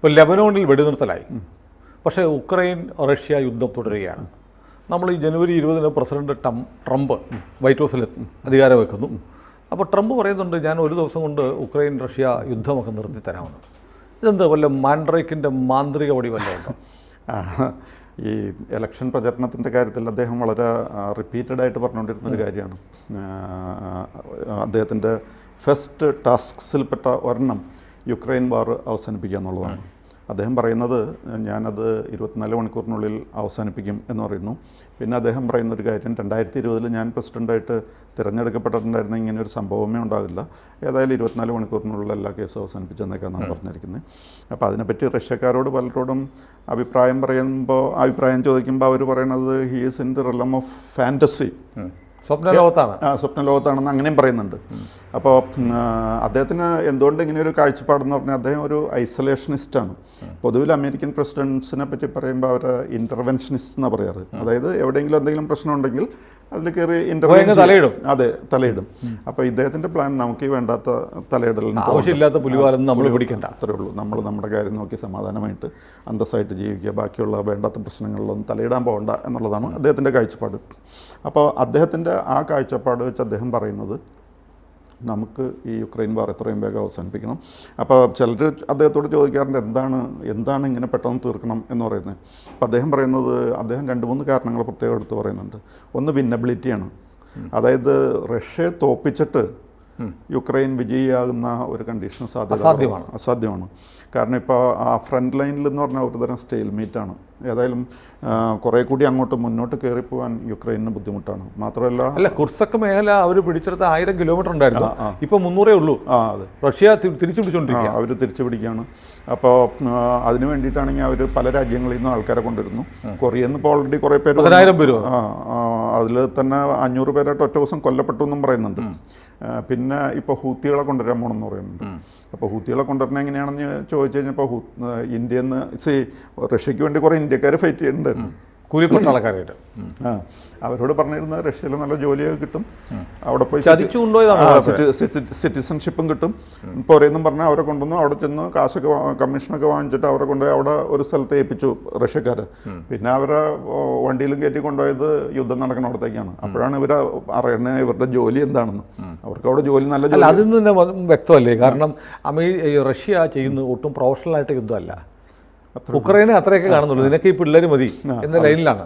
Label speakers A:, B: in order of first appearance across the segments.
A: ഇപ്പോൾ ലെബനോണിൽ വെടിനിർത്തലായി. പക്ഷേ Ukraine Russia യുദ്ധം തുടരുകയാണ്. നമ്മൾ ഈ ജനുവരി 20 പ്രസിഡന്റ് ട്രംപ് വൈറ്റ് ഹൗസിൽ അധികാരം വയ്ക്കുന്നു. അപ്പോൾ ട്രംപ് പറയുന്നുണ്ട്, ഞാൻ ഒരു ദിവസം കൊണ്ട് ഉക്രൈൻ റഷ്യ യുദ്ധമൊക്കെ നിർത്തി തരാമെന്ന്. ഇതെന്ത് വല്ല മാൻഡ്രേക്കിൻ്റെ മാന്ത്രിക വടി വല്ല ഉണ്ടോ?
B: ഈ ഇലക്ഷൻ പ്രചരണത്തിൻ്റെ കാര്യത്തിൽ അദ്ദേഹം വളരെ റിപ്പീറ്റഡായിട്ട് പറഞ്ഞുകൊണ്ടിരുന്നൊരു കാര്യമാണ്. അദ്ദേഹത്തിൻ്റെ ഫസ്റ്റ് ടാസ്ക്സിൽപ്പെട്ട ഒരെണ്ണം യുക്രൈൻ വാർ അവസാനിപ്പിക്കുക എന്നുള്ളതാണ്. അദ്ദേഹം പറയുന്നത് ഞാനത് 24 മണിക്കൂറിനുള്ളിൽ അവസാനിപ്പിക്കും എന്ന് പറയുന്നു. പിന്നെ അദ്ദേഹം പറയുന്നൊരു കാര്യം, 2020 ഞാൻ പ്രസിഡൻ്റായിട്ട് തിരഞ്ഞെടുക്കപ്പെട്ടിട്ടുണ്ടായിരുന്ന ഇങ്ങനെ ഒരു സംഭവമേ ഉണ്ടാകില്ല, ഏതായാലും 24 മണിക്കൂറിനുള്ളിൽ എല്ലാ കേസും അവസാനിപ്പിച്ചെന്നൊക്കെയാണ് പറഞ്ഞിരിക്കുന്നത്. അപ്പോൾ അതിനെപ്പറ്റി റഷ്യക്കാരോട് പലരോടും അഭിപ്രായം ചോദിക്കുമ്പോൾ അവർ പറയണത് he is in the realm of fantasy, സ്വപ്നലോകത്താണെന്ന് അങ്ങനെയും പറയുന്നുണ്ട്. അപ്പോൾ അദ്ദേഹത്തിന് എന്തുകൊണ്ട് ഇങ്ങനെ ഒരു കാഴ്ചപ്പാടെന്ന് പറഞ്ഞാൽ അദ്ദേഹം ഒരു ഐസൊലേഷനിസ്റ്റാണ്. പൊതുവിൽ അമേരിക്കൻ പ്രസിഡൻസിനെ പറ്റി പറയുമ്പോൾ അവർ ഇൻ്റർവെൻഷനിസ്റ്റ് എന്നാണ് പറയാറ്. അതായത് എവിടെയെങ്കിലും എന്തെങ്കിലും പ്രശ്നം ഉണ്ടെങ്കിൽ അതിൽ കയറി
A: തലയിടും.
B: അതെ, തലയിടും. അപ്പോൾ ഇദ്ദേഹത്തിൻ്റെ പ്ലാൻ നമുക്ക് ഈ വേണ്ടാത്ത തലയിടലിന്
A: ആവശ്യമില്ലാത്ത പുലിവാലൊന്നും നമ്മൾ പിടിക്കണ്ട,
B: അത്രേ ഉള്ളൂ. നമ്മൾ നമ്മുടെ കാര്യം നോക്കി സമാധാനമായിട്ട് അന്തസ്സായിട്ട് ജീവിക്കുക, ബാക്കിയുള്ള വേണ്ടാത്ത പ്രശ്നങ്ങളിലൊന്നും തലയിടാൻ പോകണ്ട എന്നുള്ളതാണ് അദ്ദേഹത്തിൻ്റെ കാഴ്ചപ്പാട്. അപ്പോൾ അദ്ദേഹത്തിൻ്റെ ആ കാഴ്ചപ്പാട് വെച്ച് അദ്ദേഹം പറയുന്നത് നമുക്ക് ഈ യുക്രൈൻ വാർ എത്രയും വേഗം അവസാനിപ്പിക്കണം. അപ്പോൾ ചിലർ അദ്ദേഹത്തോട് ചോദിക്കാറുണ്ട്, എന്താണ് ഇങ്ങനെ പെട്ടെന്ന് തീർക്കണം എന്ന് പറയുന്നത്. അപ്പോൾ അദ്ദേഹം പറയുന്നത്, അദ്ദേഹം 2-3 കാരണങ്ങൾ പ്രത്യേകം എടുത്ത് പറയുന്നുണ്ട്. ഒന്ന് വിന്നബിലിറ്റിയാണ്. അതായത് റഷ്യയെ തോപ്പിച്ചിട്ട് യുക്രൈൻ വിജയിയാകുന്ന ഒരു കണ്ടീഷൻ അസാധ്യമാണ്. കാരണം ഇപ്പോൾ ആ ഫ്രണ്ട് ലൈനിൽ എന്ന് പറഞ്ഞാൽ ഒരുതരം സ്റ്റെയിൽമീറ്റാണ്. ഏതായാലും കുറേ കൂടി അങ്ങോട്ട് മുന്നോട്ട് കയറിപ്പോകാൻ യുക്രൈനിന് ബുദ്ധിമുട്ടാണ്. മാത്രമല്ല
A: കുർസക്ക് മേഖല അവർ പിടിച്ചെടുത്ത 1000 കിലോമീറ്റർ ഉണ്ടായിരുന്നു, ഇപ്പോൾ 300 ഉള്ളൂ.
B: അതെ,
A: റഷ്യ തിരിച്ചു പിടിച്ചുകൊണ്ടിരിക്കുക,
B: അവർ തിരിച്ചു പിടിക്കുകയാണ്. അപ്പോൾ അതിന് വേണ്ടിയിട്ടാണെങ്കിൽ അവർ പല രാജ്യങ്ങളിൽ നിന്നും ആൾക്കാരെ കൊണ്ടുവരുന്നു. കൊറിയയിൽ നിന്ന് ഇപ്പോൾ ഓൾറെഡി കുറേ പേര്
A: 10,000 പേര്,
B: അതിൽ തന്നെ 500 പേരായിട്ട് ഒറ്റ ദിവസം കൊല്ലപ്പെട്ടു എന്നും പറയുന്നുണ്ട്. പിന്നെ ഇപ്പോൾ ഹൂത്തികളെ കൊണ്ടുവരാൻ പോകണമെന്ന് പറയുന്നുണ്ട്. അപ്പോൾ ഹൂത്തികളെ കൊണ്ടുവരുന്നത് എങ്ങനെയാണെന്ന് ചോദിച്ചു കഴിഞ്ഞപ്പോൾ ഇന്ത്യയിൽ നിന്ന് റഷ്യക്ക് വേണ്ടി കുറേ ഇന്ത്യക്കാർ ഫൈറ്റ് ചെയ്യുന്നുണ്ടായിരുന്നു,
A: കൂലിപ്പട്ടാളക്കാരായിട്ട്.
B: അവരോട് പറഞ്ഞിരുന്നത് റഷ്യയിൽ നല്ല ജോലിയൊക്കെ കിട്ടും, അവിടെ പോയി സിറ്റിസൺഷിപ്പും കിട്ടും, പോരെന്നും പറഞ്ഞാൽ അവരെ കൊണ്ടുവന്നു. അവിടെ ചെന്ന് കാശൊക്കെ കമ്മീഷനൊക്കെ വാങ്ങിച്ചിട്ട് അവരെ കൊണ്ടുപോയി അവിടെ ഒരു സ്ഥലത്ത് ഏൽപ്പിച്ചു റഷ്യക്കാർ. പിന്നെ അവരെ വണ്ടിയിലും കയറ്റി കൊണ്ടുപോയത് യുദ്ധം നടക്കണവിടത്തേക്കാണ്. അപ്പോഴാണ് ഇവർ അറിയണത് ഇവരുടെ ജോലി എന്താണെന്ന്. അവർക്ക് അവിടെ ജോലി നല്ല ജോലി
A: അതിൽ നിന്ന് തന്നെ വ്യക്തമല്ലേ. കാരണം റഷ്യ ചെയ്യുന്നത് ഒട്ടും പ്രൊഫഷണലായിട്ട് യുദ്ധമല്ല, ഉക്രൈനെ അത്രയൊക്കെ കാണുന്നുള്ളൂ, നിനക്ക് ഈ പിള്ളേർ മതി എന്ന ലൈനിലാണ്.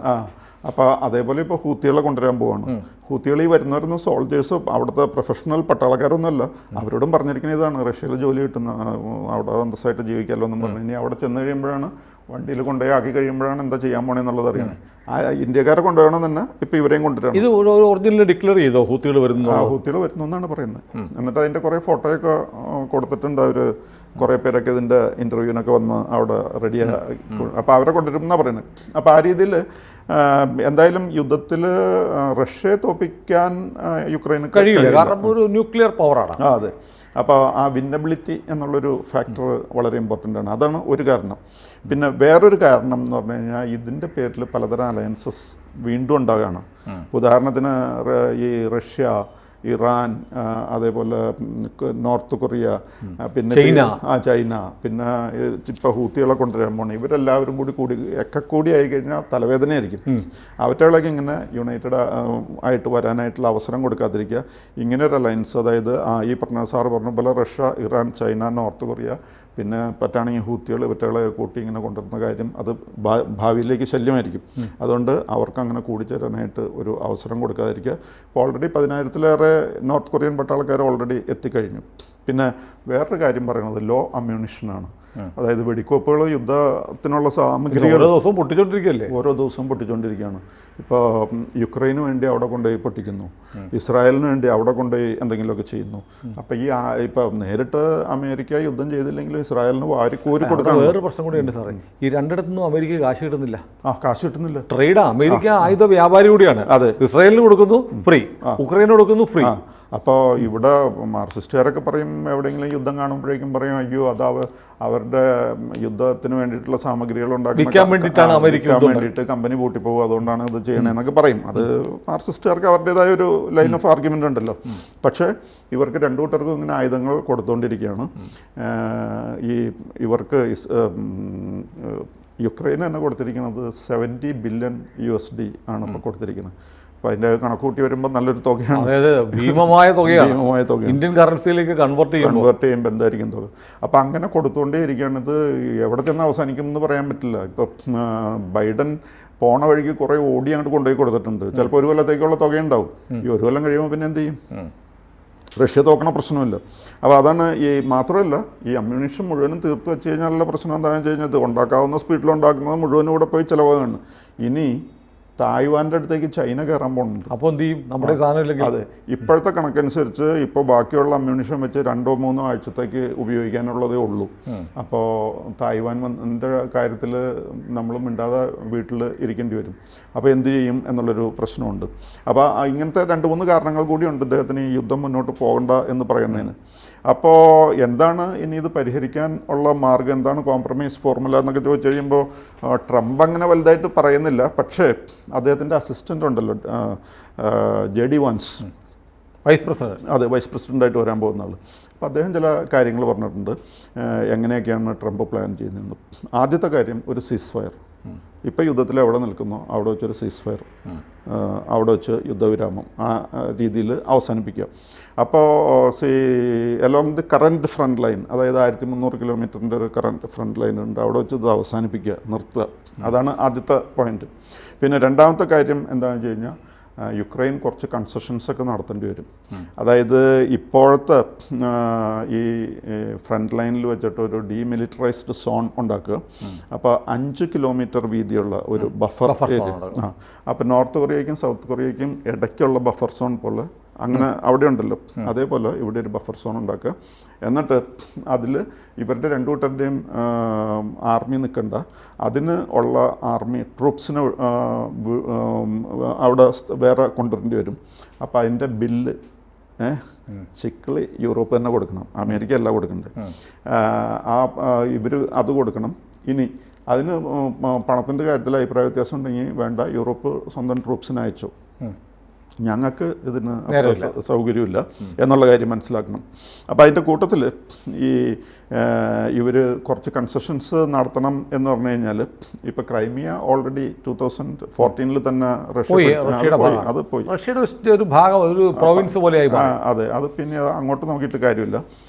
B: അപ്പോൾ അതേപോലെ ഇപ്പോൾ ഹൂത്തികളെ കൊണ്ടുവരാൻ പോവാണ്. ഹൂത്തികൾ ഈ വരുന്നവരൊന്നും സോൾജേഴ്സ് അവിടുത്തെ പ്രൊഫഷണൽ പട്ടാളക്കാരൊന്നുമല്ല. അവരോടും പറഞ്ഞിരിക്കുന്നത് ഇതാണ്, റഷ്യയിൽ ജോലി കിട്ടുന്ന അവിടെ അന്തസ്സായിട്ട് ജീവിക്കാമല്ലോ എന്നും പറഞ്ഞു. ഇനി അവിടെ ചെന്ന് കഴിയുമ്പോഴാണ്, വണ്ടിയിൽ കൊണ്ടുപോയി ആക്കി കഴിയുമ്പോഴാണ് എന്താ ചെയ്യാൻ പോണെന്നുള്ളത് അറിയണം. ആ ഇന്ത്യക്കാരെ കൊണ്ടുപോകണം തന്നെ ഇപ്പോൾ ഇവരെയും കൊണ്ടുവരണം.
A: ഇത് ഒറിജിനൽ ഡിക്ലെയർ ചെയ്തോ ഹൂത്തികൾ വരുന്നു?
B: ഹൂത്തികൾ വരുന്നു എന്നാണ് പറയുന്നത്. എന്നിട്ട് അതിൻ്റെ കുറേ ഫോട്ടോയൊക്കെ കൊടുത്തിട്ടുണ്ട് അവർ. കുറേ പേരൊക്കെ ഇതിൻ്റെ ഇൻ്റർവ്യൂവിനൊക്കെ വന്ന് അവിടെ റെഡിയായി. അപ്പോൾ അവരെ കൊണ്ടുവരും എന്നാണ് പറയുന്നത്. അപ്പോൾ ആ രീതിയിൽ എന്തായാലും യുദ്ധത്തിൽ റഷ്യയെ തോൽപ്പിക്കാൻ യുക്രൈന്
A: കഴിയില്ല, കാരണം ഒരു ന്യൂക്ലിയർ പവറാണ്.
B: അതെ. അപ്പോൾ ആ വിന്നബിലിറ്റി എന്നുള്ളൊരു ഫാക്ടർ വളരെ ഇമ്പോർട്ടൻ്റ് ആണ്. അതാണ് ഒരു കാരണം. പിന്നെ വേറൊരു കാരണം എന്ന് പറഞ്ഞു കഴിഞ്ഞാൽ ഇതിൻ്റെ പേരിൽ പലതരം അലയൻസസ് വീണ്ടും ഉണ്ടാകുകയാണ്. ഉദാഹരണത്തിന് ഈ റഷ്യ, ഇറാൻ, അതേപോലെ നോർത്ത് കൊറിയ, പിന്നെ ചൈന, പിന്നെ ഇപ്പോൾ ഹൂത്തികളെ കൊണ്ടുവരാൻ പോകണം. ഇവരെല്ലാവരും കൂടി ആയി കഴിഞ്ഞാൽ തലവേദനയായിരിക്കും. അവറ്റകളൊക്കെ ഇങ്ങനെ യുണൈറ്റഡ് ആയിട്ട് വരാനായിട്ടുള്ള അവസരം കൊടുക്കാതിരിക്കുക. ഇങ്ങനെ ഒരു അലയൻസ്, അതായത് ഈ സാറ് പറഞ്ഞ പോലെ Russia, Iran, China, north Korea, പിന്നെ പറ്റുകയാണെങ്കിൽ ഹൂത്തികൾ, ഇവറ്റകളെ കൂട്ടി ഇങ്ങനെ കൊണ്ടുവരുന്ന കാര്യം അത് ഭാവിയിലേക്ക് ശല്യമായിരിക്കും. അതുകൊണ്ട് അവർക്ക് അങ്ങനെ കൂടിച്ചേരാനായിട്ട് ഒരു അവസരം കൊടുക്കാതിരിക്കുക. ഇപ്പോൾ ഓൾറെഡി 10,000-ലേറെ നോർത്ത് കൊറിയൻ പട്ടാളക്കാർ ഓൾറെഡി എത്തിക്കഴിഞ്ഞു. പിന്നെ വേറൊരു കാര്യം പറയുന്നത് ലോ അമ്യൂണിഷനാണ്. അതായത് വെടിക്കോപ്പുകൾ, യുദ്ധത്തിനുള്ള സാമഗ്രികൾ ഓരോ ദിവസവും പൊട്ടിച്ചുകൊണ്ടിരിക്കുകയാണ്. ഇപ്പോൾ യുക്രൈന് വേണ്ടി അവിടെ കൊണ്ടുപോയി പൊട്ടിക്കുന്നു, ഇസ്രായേലിന് വേണ്ടി അവിടെ കൊണ്ടുപോയി എന്തെങ്കിലുമൊക്കെ ചെയ്യുന്നു. അപ്പോൾ ഇപ്പോൾ നേരിട്ട് അമേരിക്ക യുദ്ധം ചെയ്തില്ലെങ്കിലും ഇസ്രായേലിന് വാരിക്കോരി കൊടുക്കാൻ
A: വേറെ പ്രശ്നം കൂടി ഉണ്ട് സാറേ. ഈ രണ്ടിടത്തുനിന്നും അമേരിക്ക കാശ് കിട്ടുന്നില്ല.
B: കാശ് കിട്ടുന്നില്ല.
A: ട്രേഡാ. അമേരിക്ക ആയുധ വ്യാപാരി കൂടിയാണ്.
B: അതെ.
A: ഇസ്രായേലിന് കൊടുക്കുന്നു ഫ്രീ, ഉക്രൈന് കൊടുക്കുന്നു ഫ്രീ.
B: അപ്പോൾ ഇവിടെ മാർക്സിസ്റ്റുകാരൊക്കെ പറയും, എവിടെയെങ്കിലും യുദ്ധം കാണുമ്പോഴേക്കും പറയും, അയ്യോ അത് അവരുടെ യുദ്ധത്തിന് വേണ്ടിയിട്ടുള്ള സാമഗ്രികൾ
A: വിൽക്കാൻ
B: വേണ്ടിയിട്ട് കമ്പനി പൂട്ടിപ്പോകും, അതുകൊണ്ടാണ് ഇത് ചെയ്യണതെന്നൊക്കെ പറയും. അത് മാർക്സിസ്റ്റുകാർക്ക് അവരുടേതായ ഒരു ലൈൻ ഓഫ് ആർഗ്യുമെൻ്റ് ഉണ്ടല്ലോ. പക്ഷേ ഇവർക്ക് രണ്ടു കൂട്ടർക്കും ഇങ്ങനെ ആയുധങ്ങൾ കൊടുത്തുകൊണ്ടിരിക്കുകയാണ്. ഇവർക്ക് യുക്രൈന് തന്നെ കൊടുത്തിരിക്കുന്നത് $70 ബില്യൺ ആണ് ഇപ്പോൾ കൊടുത്തിരിക്കുന്നത്. അപ്പോൾ അതിൻ്റെ കണക്ക് കൂട്ടി വരുമ്പോൾ നല്ലൊരു തുകയാണ്.
A: അതായത് ഭീമമായ തുകയാണ്. ഇന്ത്യൻ കറൻസിയിലേക്ക് കൺവേർട്ട് ചെയ്യുമ്പോൾ
B: എന്തായിരിക്കും തുക. അപ്പോൾ അങ്ങനെ കൊടുത്തുകൊണ്ടേ ഇരിക്കുകയാണ്. ഇത് എവിടെ ചെന്ന് അവസാനിക്കും എന്ന് പറയാൻ പറ്റില്ല. ഇപ്പോൾ ബൈഡൻ പോണ വഴിക്ക് കുറേ ഓടി അങ്ങോട്ട് കൊണ്ടുപോയി കൊടുത്തിട്ടുണ്ട്. ചിലപ്പോൾ ഒരു കൊല്ലത്തേക്കുള്ള തുകയുണ്ടാവും. ഈ ഒരു കൊല്ലം കഴിയുമ്പോൾ പിന്നെ എന്ത് ചെയ്യും? റഷ്യ തോക്കണ പ്രശ്നമില്ല. അപ്പോൾ അതാണ് മാത്രമല്ല ഈ അമ്മ്യൂണിഷൻ മുഴുവനും തീർത്ത് വെച്ച് കഴിഞ്ഞാലുള്ള പ്രശ്നം എന്താണെന്ന് വെച്ച് കഴിഞ്ഞാൽ, ഇത് ഉണ്ടാക്കാവുന്ന സ്പീഡിൽ ഉണ്ടാക്കുന്നത് മുഴുവനും ഇവിടെ പോയി ചിലവാണ്. ഇനി തായ്വാൻ്റെ അടുത്തേക്ക് ചൈന കയറാൻ പോകുന്നുണ്ട്.
A: അപ്പോൾ എന്ത് ചെയ്യും? നമ്മുടെ സാധനം ഇല്ലെങ്കിൽ
B: അതെ, ഇപ്പോഴത്തെ കണക്കനുസരിച്ച് ഇപ്പോൾ ബാക്കിയുള്ള അമ്മ്യൂണിഷൻ വെച്ച് 2-3 ആഴ്ചത്തേക്ക് ഉപയോഗിക്കാനുള്ളതേ ഉള്ളൂ. അപ്പോൾ തായ്വാൻ്റെ കാര്യത്തിൽ നമ്മൾ മിണ്ടാതെ വീട്ടിൽ ഇരിക്കേണ്ടി വരും. അപ്പോൾ എന്ത് ചെയ്യും എന്നുള്ളൊരു പ്രശ്നമുണ്ട്. അപ്പോൾ ഇങ്ങനത്തെ 2-3 കാരണങ്ങൾ കൂടിയുണ്ട് ഇദ്ദേഹത്തിന് ഈ യുദ്ധം മുന്നോട്ട് പോകണ്ട എന്ന് പറയുന്നതിന്. അപ്പോൾ എന്താണ് ഇനി ഇത് പരിഹരിക്കാൻ ഉള്ള മാർഗം, എന്താണ് കോംപ്രമൈസ് ഫോർമുല എന്നൊക്കെ ചോദിച്ചു കഴിയുമ്പോൾ ട്രംപ് അങ്ങനെ വലുതായിട്ട് പറയുന്നില്ല. പക്ഷേ അദ്ദേഹത്തിൻ്റെ അസിസ്റ്റൻ്റ് ഉണ്ടല്ലോ, JD വാൻസ്,
A: വൈസ് പ്രസിഡന്റ്,
B: അതെ, വൈസ് പ്രസിഡൻ്റായിട്ട് വരാൻ പോകുന്ന ആൾ. അപ്പോൾ അദ്ദേഹം ചില കാര്യങ്ങൾ പറഞ്ഞിട്ടുണ്ട് എങ്ങനെയൊക്കെയാണ് ട്രംപ് പ്ലാൻ ചെയ്യുന്നത്. ആദ്യത്തെ കാര്യം ഒരു സീസ് ഫയർ. ഇപ്പോൾ യുദ്ധത്തിൽ എവിടെ നിൽക്കുന്നോ അവിടെ വെച്ചൊരു സീസ് ഫയർ, അവിടെ വെച്ച് യുദ്ധവിരാമം ആ രീതിയിൽ അവസാനിപ്പിക്കുക. അപ്പോൾ along the current front line, അതായത് 1300 കിലോമീറ്ററിൻ്റെ ഒരു കറൻറ്റ് ഫ്രണ്ട് ലൈൻ ഉണ്ട്, അവിടെ വെച്ച് ഇത് അവസാനിപ്പിക്കുക, നിർത്തുക. അതാണ് ആദ്യത്തെ പോയിന്റ്. പിന്നെ രണ്ടാമത്തെ കാര്യം എന്താണെന്ന് വെച്ച് കഴിഞ്ഞാൽ, യുക്രൈൻ കുറച്ച് കൺസെഷൻസൊക്കെ നടത്തേണ്ടി വരും. അതായത് ഇപ്പോഴത്തെ ഈ ഫ്രണ്ട് ലൈനിൽ വെച്ചിട്ട് ഒരു ഡീമിലിറ്ററൈസ്ഡ് സോൺ ഉണ്ടാക്കുക. അപ്പോൾ 5 കിലോമീറ്റർ വീതിയുള്ള ഒരു ബഫർ ഏരിയ. അപ്പോൾ നോർത്ത് കൊറിയയ്ക്കും സൗത്ത് കൊറിയയ്ക്കും ഇടയ്ക്കുള്ള ബഫർ സോൺ പോലെ അങ്ങനെ അവിടെ ഉണ്ടല്ലോ, അതേപോലെ ഇവിടെ ഒരു ബഫർ സോൺ ഉണ്ടാക്കുക. എന്നിട്ട് അതിൽ ഇവരുടെ രണ്ടു കൂട്ടരുടെയും ആർമി നിൽക്കണ്ട, അതിന് ഉള്ള ആർമി ട്രൂപ്സിന് അവിടെ വേറെ കൊണ്ടുവരേണ്ടി വരും. അപ്പോൾ അതിൻ്റെ ബില്ല് ചിക്കിളി യൂറോപ്പ് തന്നെ കൊടുക്കണം, അമേരിക്ക അല്ല കൊടുക്കണ്ടേ. ഇവർ അത് കൊടുക്കണം. ഇനി അതിന് പണത്തിൻ്റെ കാര്യത്തിൽ അഭിപ്രായ വ്യത്യാസം ഉണ്ടെങ്കിൽ വേണ്ട, യൂറോപ്പ് സ്വന്തം ട്രൂപ്സിന് അയച്ചു, ഞങ്ങൾക്ക് ഇതിന് സൗകര്യമില്ല എന്നുള്ള കാര്യം മനസ്സിലാക്കണം. അപ്പോൾ അതിൻ്റെ കൂട്ടത്തിൽ ഇവർ കുറച്ച് കൺസെഷൻസ് നടത്തണം എന്ന് പറഞ്ഞു കഴിഞ്ഞാൽ, ഇപ്പോൾ ക്രൈമിയ ഓൾറെഡി 2014 തന്നെ അത് പോയി,
A: റഷ്യയുടെ ഒരു ഭാഗം, ഒരു പ്രോവിൻസ് പോലെയായി.
B: അതെ, അത് പിന്നെ അങ്ങോട്ട് നോക്കിയിട്ട് കാര്യമില്ല.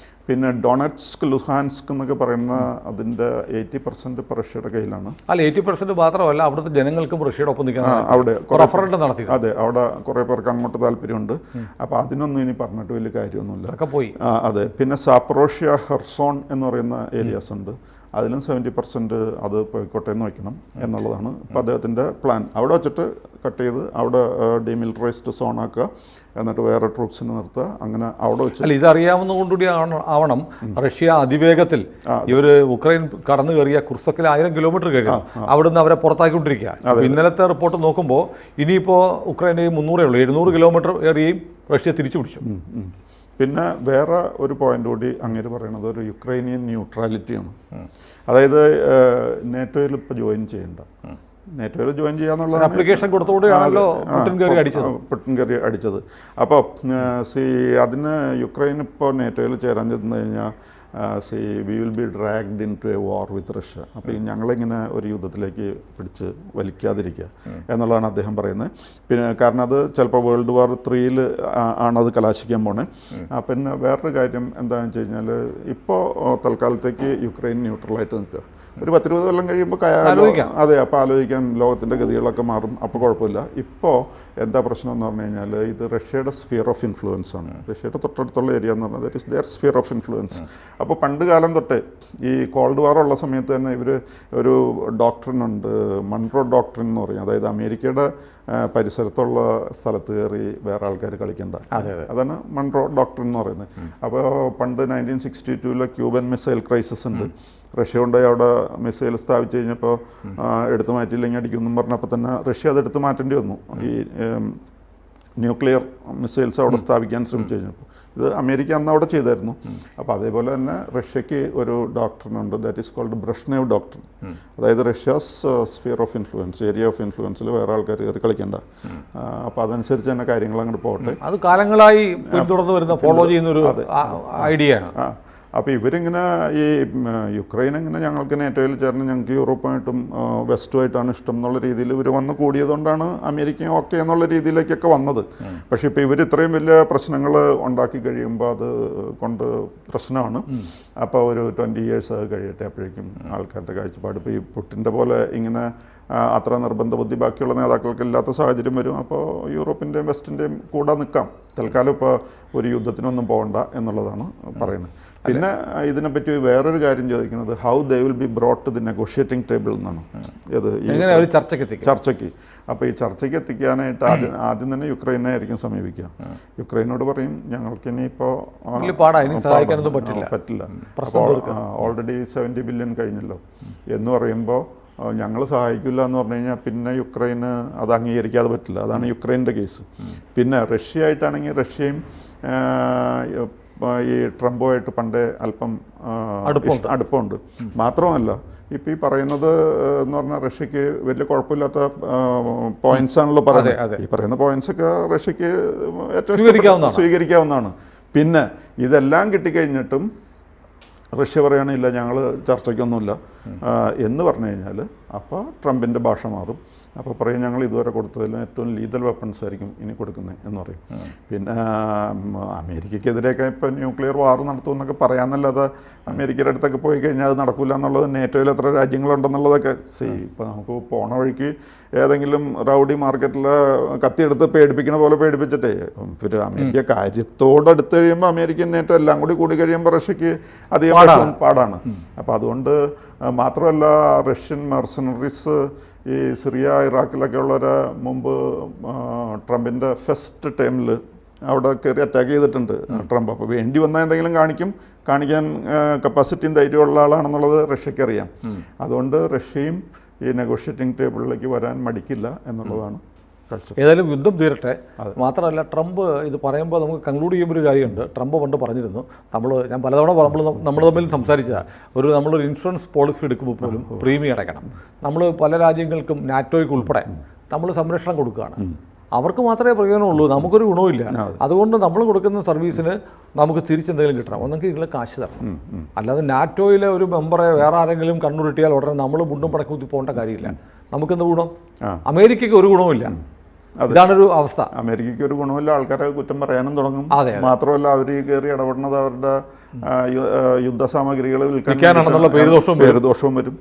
B: പിന്നെ ഡൊണറ്റ്സ്ക്, ലുഹാൻസ്ക് എന്നൊക്കെ പറയുന്ന അതിൻ്റെ 80% ഇപ്പോൾ റഷ്യയുടെ കയ്യിലാണ്.
A: അല്ല, 80% മാത്രമല്ല, അവിടുത്തെ ജനങ്ങൾക്കും റഷ്യയുടെ ഒപ്പം നിൽക്കാൻ
B: അവിടെ
A: റഫറൻഡം നടത്തി.
B: അതെ, അവിടെ കുറേ പേർക്ക് അങ്ങോട്ട് താല്പര്യമുണ്ട്. അപ്പോൾ അതിനൊന്നും ഇനി പറഞ്ഞിട്ട് വലിയ കാര്യമൊന്നുമില്ല,
A: പോയി.
B: അതെ. പിന്നെ സാപ്രോഷ്യ, ഹെർസോൺ എന്ന് പറയുന്ന ഏരിയാസ് ഉണ്ട്, അതിലും 70% അത് പോയിക്കോട്ടെ എന്ന് വയ്ക്കണം എന്നുള്ളതാണ് ഇപ്പോൾ അദ്ദേഹത്തിൻ്റെ പ്ലാൻ. അവിടെ വെച്ചിട്ട് കട്ട് ചെയ്ത് അവിടെ ഡീമിലിറ്ററൈസ്ഡ് സോൺ ആക്കുക, എന്നിട്ട് വേറെ ട്രൂപ്സിന് നിർത്തുക, അങ്ങനെ അവിടെ വെച്ച്.
A: അല്ല, ഇതറിയാവുന്നതുകൊണ്ടുകൂടി ആവണം റഷ്യ അതിവേഗത്തിൽ ഇവർ ഉക്രൈൻ കടന്നു കയറിയ കുർസക്കിൽ 1000 കിലോമീറ്റർ കഴിയും, അവിടുന്ന് അവരെ പുറത്താക്കിക്കൊണ്ടിരിക്കുക. ഇന്നലത്തെ റിപ്പോർട്ട് നോക്കുമ്പോൾ ഇനിയിപ്പോൾ ഉക്രൈൻ്റെ 300 ഉള്ളൂ, 700 കിലോമീറ്റർ ഏറിയയും റഷ്യ തിരിച്ചു പിടിച്ചു.
B: പിന്നെ വേറെ ഒരു പോയിന്റ് കൂടി അങ്ങേര് പറയുന്നത് ഒരു യുക്രൈനിയൻ ന്യൂട്രാലിറ്റിയാണ്. അതായത് നേറ്റോയിൽ ഇപ്പോൾ ജോയിൻ ചെയ്യേണ്ട, നേറ്റോയിൽ ജോയിൻ ചെയ്യാന്നുള്ളത്
A: ആപ്ലിക്കേഷൻ കൊടുത്തുകൂടെയാണല്ലോ
B: പുടിൻ കയറി അടിച്ചത്. അപ്പോൾ അതിന് യുക്രൈൻ ഇപ്പോൾ നേറ്റോയിൽ ചേരാൻ ചെന്ന് കഴിഞ്ഞാൽ we will be dragged into a war with Russia. അപ്പോൾ ഞങ്ങളിങ്ങനെ ഒരു യുദ്ധത്തിലേക്ക് പിടിച്ച് വലിക്കാതിരിക്കുക എന്നുള്ളതാണ് അദ്ദേഹം പറയുന്നത്. പിന്നെ കാരണം അത് ചിലപ്പോൾ World War III ആണത് കലാശിക്കാൻ പോണേ. പിന്നെ വേറൊരു കാര്യം എന്താണെന്ന് വെച്ച് കഴിഞ്ഞാൽ, ഇപ്പോൾ തൽക്കാലത്തേക്ക് യുക്രൈൻ ന്യൂട്രലായിട്ട് നിൽക്കുക. ഒരു 10-20 കൊല്ലം കഴിയുമ്പോൾ അതെ, അപ്പോൾ ആലോചിക്കാൻ ലോകത്തിൻ്റെ ഗതികളൊക്കെ മാറും, അപ്പോൾ കുഴപ്പമില്ല. ഇപ്പോൾ എന്താ പ്രശ്നം എന്ന് പറഞ്ഞു കഴിഞ്ഞാൽ, ഇത് റഷ്യയുടെ സ്ഫിയർ ഓഫ് ഇൻഫ്ലുവൻസ് ആണ്. റഷ്യയുടെ തൊട്ടടുത്തുള്ള ഏരിയ എന്ന് പറഞ്ഞാൽ that is their sphere of influence. അപ്പോൾ പണ്ട് കാലം തൊട്ടേ ഈ കോൾഡ് വാർ ഉള്ള സമയത്ത് തന്നെ ഇവർ ഒരു ഡോക്ട്രിൻ ഉണ്ട്, മൺറോ ഡോക്ട്രിൻ എന്ന് പറയും. അതായത് അമേരിക്കയുടെ പരിസരത്തുള്ള സ്ഥലത്ത് കയറി വേറെ ആൾക്കാർ കളിക്കേണ്ട, അതാണ് മൺറോ ഡോക്ട്രിൻ എന്ന് പറയുന്നത്. അപ്പോൾ പണ്ട് 1962 ക്യൂബൻ മിസൈൽ ക്രൈസിസ് ഉണ്ട്. റഷ്യ കൊണ്ടുപോയി അവിടെ മിസൈൽ സ്ഥാപിച്ചു കഴിഞ്ഞപ്പോൾ എടുത്തു മാറ്റിയില്ലെങ്കിൽ അടിക്കുമെന്നും പറഞ്ഞപ്പോൾ തന്നെ റഷ്യ അത് എടുത്തു മാറ്റേണ്ടി വന്നു. ഈ ന്യൂക്ലിയർ മിസൈൽസ് അവിടെ സ്ഥാപിക്കാൻ ശ്രമിച്ചു കഴിഞ്ഞപ്പോൾ ഇത് അമേരിക്ക അന്ന് അവിടെ ചെയ്തായിരുന്നു. അപ്പോൾ അതേപോലെ തന്നെ റഷ്യക്ക് ഒരു ഡോക്ടറിനുണ്ട്, that is called Brezhnev doctor. അതായത് Russia's sphere of influence, area of ഇൻഫ്ലുവൻസിൽ വേറെ ആൾക്കാർ കയറി കളിക്കേണ്ട. അപ്പോൾ അതനുസരിച്ച് തന്നെ കാര്യങ്ങൾ അങ്ങോട്ട് പോകട്ടെ.
A: അത് കാലങ്ങളായി പിന്തുടർന്ന് വരുന്ന ഫോളോ ചെയ്യുന്ന ഒരു ഐഡിയ ആണ്.
B: അപ്പോൾ ഇവരിങ്ങനെ ഈ യുക്രൈൻ ഇങ്ങനെ ഞങ്ങൾക്ക് നേറ്റോയിൽ ചേർന്ന് ഞങ്ങൾക്ക് യൂറോപ്പായിട്ടും വെസ്റ്റുമായിട്ടാണ് ഇഷ്ടം എന്നുള്ള രീതിയിൽ ഇവർ വന്ന് കൂടിയതുകൊണ്ടാണ് അമേരിക്കയും ഓക്കെ എന്നുള്ള രീതിയിലേക്കൊക്കെ വന്നത്. പക്ഷേ ഇപ്പോൾ ഇവർ ഇത്രയും വലിയ പ്രശ്നങ്ങൾ ഉണ്ടാക്കി കഴിയുമ്പോൾ അത് കൊണ്ട് പ്രശ്നമാണ്. അപ്പോൾ ഒരു 20 years കഴിയട്ടെ, അപ്പോഴേക്കും ആൾക്കാരുടെ കാഴ്ചപ്പാട് ഇപ്പോൾ ഈ പുട്ടിൻ്റെ പോലെ ഇങ്ങനെ അത്ര നിർബന്ധ ബുദ്ധി ബാക്കിയുള്ള നേതാക്കൾക്ക് ഇല്ലാത്ത സാഹചര്യം വരും. അപ്പോൾ യൂറോപ്പിൻ്റെയും വെസ്റ്റിൻ്റെയും കൂടെ നിൽക്കാം. തൽക്കാലം ഇപ്പോൾ ഒരു യുദ്ധത്തിനൊന്നും പോകണ്ട എന്നുള്ളതാണ് പറയുന്നത്. പിന്നെ ഇതിനെപ്പറ്റി വേറൊരു കാര്യം ചോദിക്കുന്നത്, how they will be brought to the negotiating table എന്നാണ്. ഇത് ചർച്ചയ്ക്ക്. അപ്പോൾ ഈ ചർച്ചയ്ക്ക് എത്തിക്കാനായിട്ട് ആദ്യം തന്നെ യുക്രൈനെ ആയിരിക്കും സമീപിക്കുക. യുക്രൈനോട് പറയും ഞങ്ങൾക്ക് ഇനിയിപ്പോൾ പറ്റില്ല, അപ്പോൾ ഓൾറെഡി 70 billion കഴിഞ്ഞല്ലോ എന്ന് പറയുമ്പോൾ ഞങ്ങൾ സഹായിക്കില്ല എന്ന് പറഞ്ഞു കഴിഞ്ഞാൽ പിന്നെ യുക്രൈന് അത് അംഗീകരിക്കാതെ പറ്റില്ല. അതാണ് യുക്രൈൻ്റെ കേസ്. പിന്നെ റഷ്യ ആയിട്ടാണെങ്കിൽ റഷ്യയും ഈ ട്രംപുമായിട്ട് പണ്ടേ അല്പം അടുപ്പമുണ്ട്. മാത്രമല്ല ഇപ്പോൾ ഈ പറയുന്നത് എന്ന് പറഞ്ഞാൽ റഷ്യക്ക് വലിയ കുഴപ്പമില്ലാത്ത പോയിന്റ്സ് ആണല്ലോ പറയുന്നത്. ഈ പറയുന്ന പോയിന്റ്സ് ഒക്കെ റഷ്യക്ക് ഏറ്റവും സ്വീകരിക്കാവുന്നതാണ്. പിന്നെ ഇതെല്ലാം കിട്ടിക്കഴിഞ്ഞിട്ടും റഷ്യ പറയുകയാണില്ല ഞങ്ങൾ ചർച്ചയ്ക്കൊന്നുമില്ല എന്ന് പറഞ്ഞു കഴിഞ്ഞാൽ അപ്പോൾ ട്രംപിൻ്റെ ഭാഷ മാറും. അപ്പോൾ പറയും ഞങ്ങൾ ഇതുവരെ കൊടുത്തതിൽ ഏറ്റവും ലീതൽ വെപ്പൺസ് ആയിരിക്കും ഇനി കൊടുക്കുന്നത് എന്ന് പറയും. പിന്നെ അമേരിക്കയ്ക്കെതിരെയൊക്കെ ഇപ്പോൾ ന്യൂക്ലിയർ വാർ നടത്തുമെന്നൊക്കെ പറയാമെന്നല്ലാതെ അമേരിക്കയുടെ അടുത്തൊക്കെ പോയി കഴിഞ്ഞാൽ അത് നടക്കില്ല എന്നുള്ളത്, നേറ്റോയിൽ എത്ര രാജ്യങ്ങളുണ്ടെന്നുള്ളതൊക്കെ ഇപ്പോൾ നമുക്ക് പോണ വഴിക്ക് ഏതെങ്കിലും റൗഡി മാർക്കറ്റിൽ കത്തിയെടുത്ത് പേടിപ്പിക്കുന്ന പോലെ പേടിപ്പിച്ചിട്ടേ ഒരു അമേരിക്ക കാര്യത്തോടടുത്ത് കഴിയുമ്പോൾ അമേരിക്കൻ നേറ്റോ എല്ലാം കൂടി കഴിയുമ്പോൾ റഷ്യക്ക് അധികം പാടാണ്. അപ്പോൾ അതുകൊണ്ട് മാത്രമല്ല റഷ്യൻ മെർസനറീസ് ഈ സിറിയ ഇറാഖിലൊക്കെ ഉള്ളവരെ മുമ്പ് ട്രംപിൻ്റെ ഫസ്റ്റ് ടൈമിൽ അവിടെ കയറി അറ്റാക്ക് ചെയ്തിട്ടുണ്ട് ട്രംപ്. അപ്പോൾ വേണ്ടി വന്നാൽ എന്തെങ്കിലും കാണിക്കാൻ കപ്പാസിറ്റിയും ധൈര്യമുള്ള ആളാണെന്നുള്ളത് റഷ്യക്ക് അറിയാം. അതുകൊണ്ട് റഷ്യയും ഈ നെഗോഷിയേറ്റിംഗ് ടേബിളിലേക്ക് വരാൻ മടിക്കില്ല എന്നുള്ളതാണ്.
A: ഏതായാലും യുദ്ധം തീരട്ടെ. മാത്രമല്ല ട്രംപ് ഇത് പറയുമ്പോൾ നമുക്ക് കൺക്ലൂഡ് ചെയ്യുമ്പോൾ ഒരു കാര്യമുണ്ട്. ട്രംപ് പണ്ട് പറഞ്ഞിരുന്നു, ഞാൻ പലതവണ നമ്മൾ തമ്മിൽ സംസാരിച്ച നമ്മളൊരു ഇൻഷുറൻസ് പോളിസി എടുക്കുമ്പോൾ പോലും പ്രീമിയം അടയ്ക്കണം. നമ്മൾ പല രാജ്യങ്ങൾക്കും നാറ്റോയ്ക്ക് ഉൾപ്പെടെ നമ്മൾ സംരക്ഷണം കൊടുക്കുകയാണ്. അവർക്ക് മാത്രമേ പ്രയോജനമുള്ളൂ, നമുക്കൊരു ഗുണവുമില്ല. അതുകൊണ്ട് നമ്മൾ കൊടുക്കുന്ന സർവീസിന് നമുക്ക് തിരിച്ചെന്തെങ്കിലും കിട്ടണം. ഒന്നെങ്കിൽ നിങ്ങൾ കാശ് തരണം. അല്ലാതെ നാറ്റോയിലെ ഒരു മെമ്പറെ വേറെ ആരെങ്കിലും കണ്ണുരുട്ടിയാൽ ഉടനെ നമ്മൾ മുണ്ടും പടക്കി കുത്തി പോകേണ്ട കാര്യമില്ല. നമുക്കെന്ത് ഗുണം? അമേരിക്കയ്ക്ക് ഒരു ഗുണവുമില്ല. ഇതാണൊരു അവസ്ഥ.
B: അമേരിക്കയ്ക്ക് ഒരു ഗുണമില്ല, ആൾക്കാരെ കുറ്റം പറയാനും തുടങ്ങും. മാത്രമല്ല അവർ കയറി ഇടപെടുന്നത് അവരുടെ യുദ്ധസാമഗ്രികൾ വിൽക്കാനാണെന്നുള്ള പേരുദോഷവും വരും.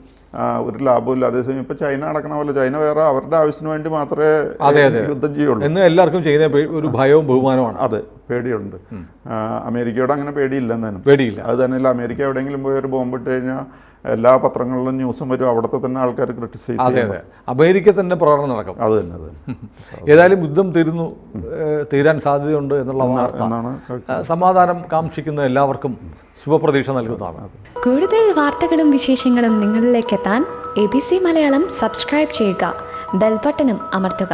B: ഒരു ലാഭമില്ല. അതേസമയം ഇപ്പോൾ ചൈന അടക്കണ പോലെ ചൈന വേറെ അവരുടെ ആവശ്യത്തിന് വേണ്ടി മാത്രമേ യുദ്ധം ചെയ്യുള്ളൂ എന്ന്
A: എല്ലാവർക്കും ചെയ്യുന്ന ഒരു ഭയവും ബഹുമാനമാണ്.
B: അതെ, പേടിയുണ്ട്. അമേരിക്കയോട് അങ്ങനെ പേടിയില്ല. അത് തന്നെയല്ല, അമേരിക്ക എവിടെയെങ്കിലും പോയി ഒരു ബോംബ് ഇട്ട് കഴിഞ്ഞാൽ എല്ലാ പത്രങ്ങളിലും ന്യൂസും വരും, അവിടുത്തെ തന്നെ ആൾക്കാർ ക്രിട്ടിസൈസ് ചെയ്യും.
A: അമേരിക്ക തന്നെ പ്രകടനം നടക്കും.
B: അത് തന്നെ.
A: ഏതായാലും യുദ്ധം തീരാൻ സാധ്യതയുണ്ട് എന്നുള്ള വാർത്ത സമാധാനം കാക്ഷിക്കുന്ന എല്ലാവർക്കും ശുഭപ്രതീക്ഷ നൽകുന്നതാണ്.
C: കൂടുതൽ വാർത്തകളും വിശേഷങ്ങളും നിങ്ങളിലേക്ക് എത്താൻ ABC മലയാളം സബ്സ്ക്രൈബ് ചെയ്യുക, ബെൽ ബട്ടണും അമർത്തുക.